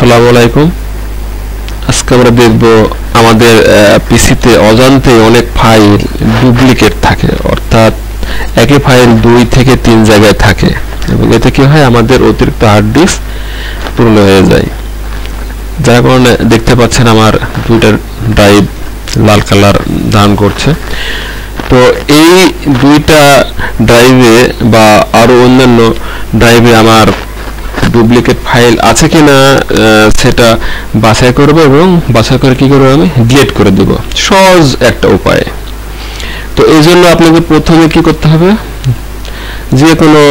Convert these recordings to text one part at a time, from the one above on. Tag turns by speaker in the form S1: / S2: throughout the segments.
S1: আসসালামু আলাইকুম। আজকে আমরা দেখব আমাদের পিসিতে অজান্তে অনেক ফাইল ডুপ্লিকেট থাকে, অর্থাৎ একই ফাইল 2 থেকে 3 জায়গায় থাকে এবং এতে কি হয়, আমাদের অতিরিক্ত হার্ড ডিস্ক পূর্ণ হয়ে যায়। যার কারণে দেখতে পাচ্ছেন আমার দুইটা ড্রাইভ লাল কালার ধারণ করছে। তো এই দুইটা ড্রাইভে বা আরো অন্যান্য ড্রাইভে আমার ডুপ্লিকেট ফাইল আছে কিনা সেটা বাছাই করব এবং বাছাই করে কি করব, আমি ডিলিট করে দেব। সহজ একটা উপায়। তো এই জন্য আপনাকে প্রথমে কি করতে হবে, যে কোনো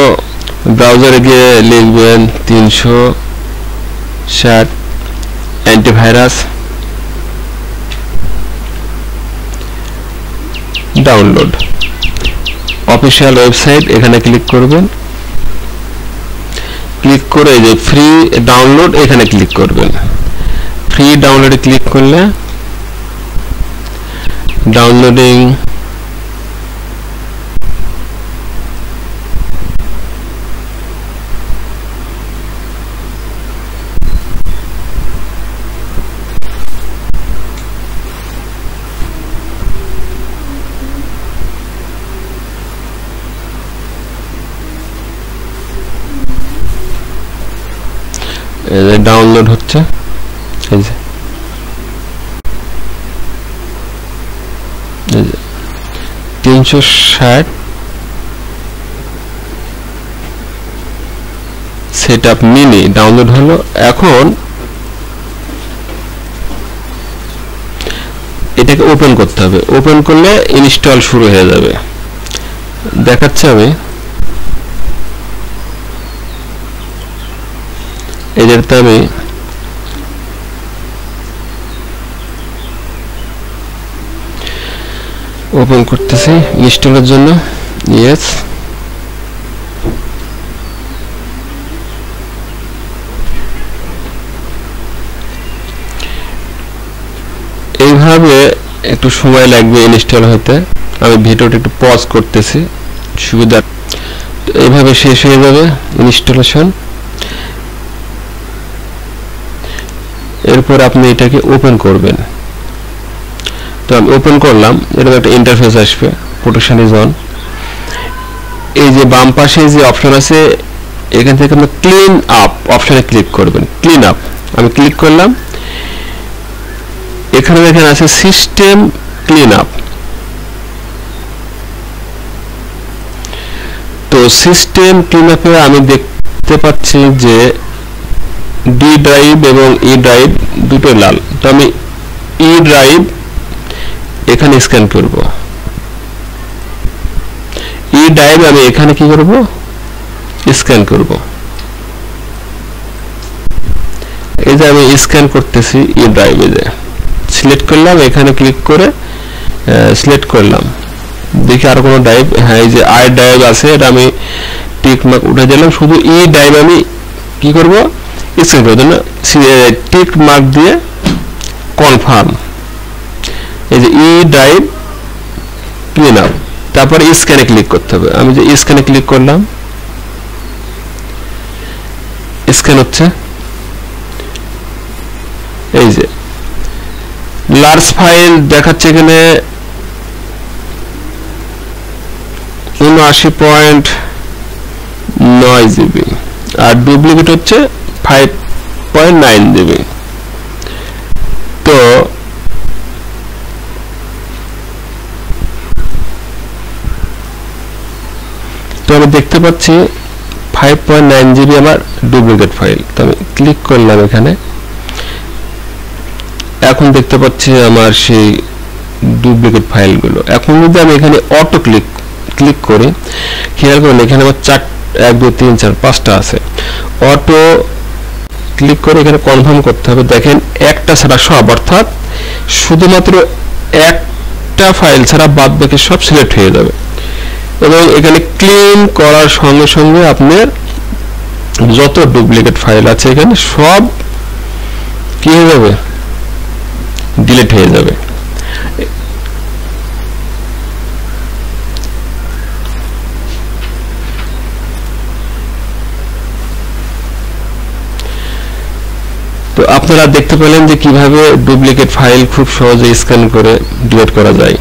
S1: ব্রাউজারে গিয়ে লিখবেন 360 অ্যান্টিভাইরাস ডাউনলোড, অফিসিয়াল ওয়েবসাইট। এখানে ক্লিক করবেন, ক্লিক করে যে ফ্রি ডাউনলোড এখানে ক্লিক করবেন। ফ্রি ডাউনলোডে ক্লিক করলে ডাউনলোডিং ডাউনলোড হচ্ছে। এই যে 360 সেটআপ মিনি ডাউনলোড হলো। এখন এটাকে ওপেন করতে হবে। ওপেন করলে ইনস্টল শুরু হয়ে যাবে। দেখাচ্ছি আমি। এটাতে আমি ওপেন করতেছি ইনস্টলের জন্য। ইয়েস, এইভাবে একটু সময় লাগবে ইনস্টল হতে। আমি ভিডিওটা একটু পজ করতেছি সুবিধা। এইভাবে শেষ হয়ে যাবে ইনস্টলেশন। এরপর আপনি এটাকে ওপেন করবেন। তো আমি ওপেন করলাম, এরকম একটা ইন্টারফেস আসবে, প্রোটেকশন ইজ অন। এই যে বাম পাশে যে অপশন আছে, এখান থেকে আপনি ক্লিন আপ অপশনে ক্লিক করবেন। ক্লিন আপ আমি ক্লিক করলাম। এখানে দেখেন আছে সিস্টেম ক্লিন আপ। তো সিস্টেম ক্লিন আপে আমি দেখতে পাচ্ছি যে ডি ড্রাইভ এবং ই ড্রাইভ দুটো লাল। তো আমি ই ড্রাইভ এখানে স্ক্যান করব। ই ড্রাইভ আমি এখানে কি করব, স্ক্যান করব। এই যে আমি স্ক্যান করতেছি ই ড্রাইভে, যে সিলেক্ট করলাম, এখানে ক্লিক করে সিলেক্ট করলাম। দেখি আর কোনো ড্রাইভ, হ্যাঁ এই যে আই ড্রাইভ আছে, এটা আমি টিক মার্ক উঠে দিলাম। শুধু ই ড্রাইভ আমি কি করব, স্ক্যান করব। জন্য টিক মার্ক দিয়ে কনফার্ম। এই যে ই ড্রাইভ ক্লিন আপ, তারপরে স্ক্যানে ক্লিক করতে হবে। আমি যে স্ক্যানে ক্লিক করলাম, স্ক্যান হচ্ছে। এই যে লার্জ ফাইল দেখাচ্ছে এখানে 79.9 জিবি, আর ডুপ্লিকেট হচ্ছে 5.9 জিবি। তো আমি দেখতে পাচ্ছি 5.9 জিবি আমার ডুপ্লিকেট ফাইল। তো আমি ক্লিক করলাম এখানে। এখন দেখতে পাচ্ছি আমার সেই ডুপ্লিকেট ফাইলগুলো। এখন যদি আমি এখানে অটো ক্লিক করি, খেয়াল করুন এখানে আমার 1 2 3 4 5টা আছে। অটো ক্লিক করে এখানে কনফার্ম করতে হবে। দেখেন একটা ছাড়া সব, অর্থাৎ শুধুমাত্র একটা ফাইল ছাড়া বাদ বাকি সব সিলেক্ট হয়ে যাবে। এবং এখানে ক্লিন করার সঙ্গে সঙ্গে আপনার যত ডুপ্লিকেট ফাইল আছে এখানে সব কি হয়ে যাবে, ডিলিট হয়ে যাবে। তো আপনারা দেখতে পেলেন যে কিভাবে ডুপ্লিকেট ফাইল খুব সহজে স্ক্যান করে ডিলিট করা যায়।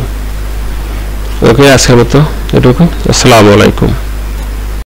S1: ওকে, আজকের মতো এটুকু। আসসালামু আলাইকুম।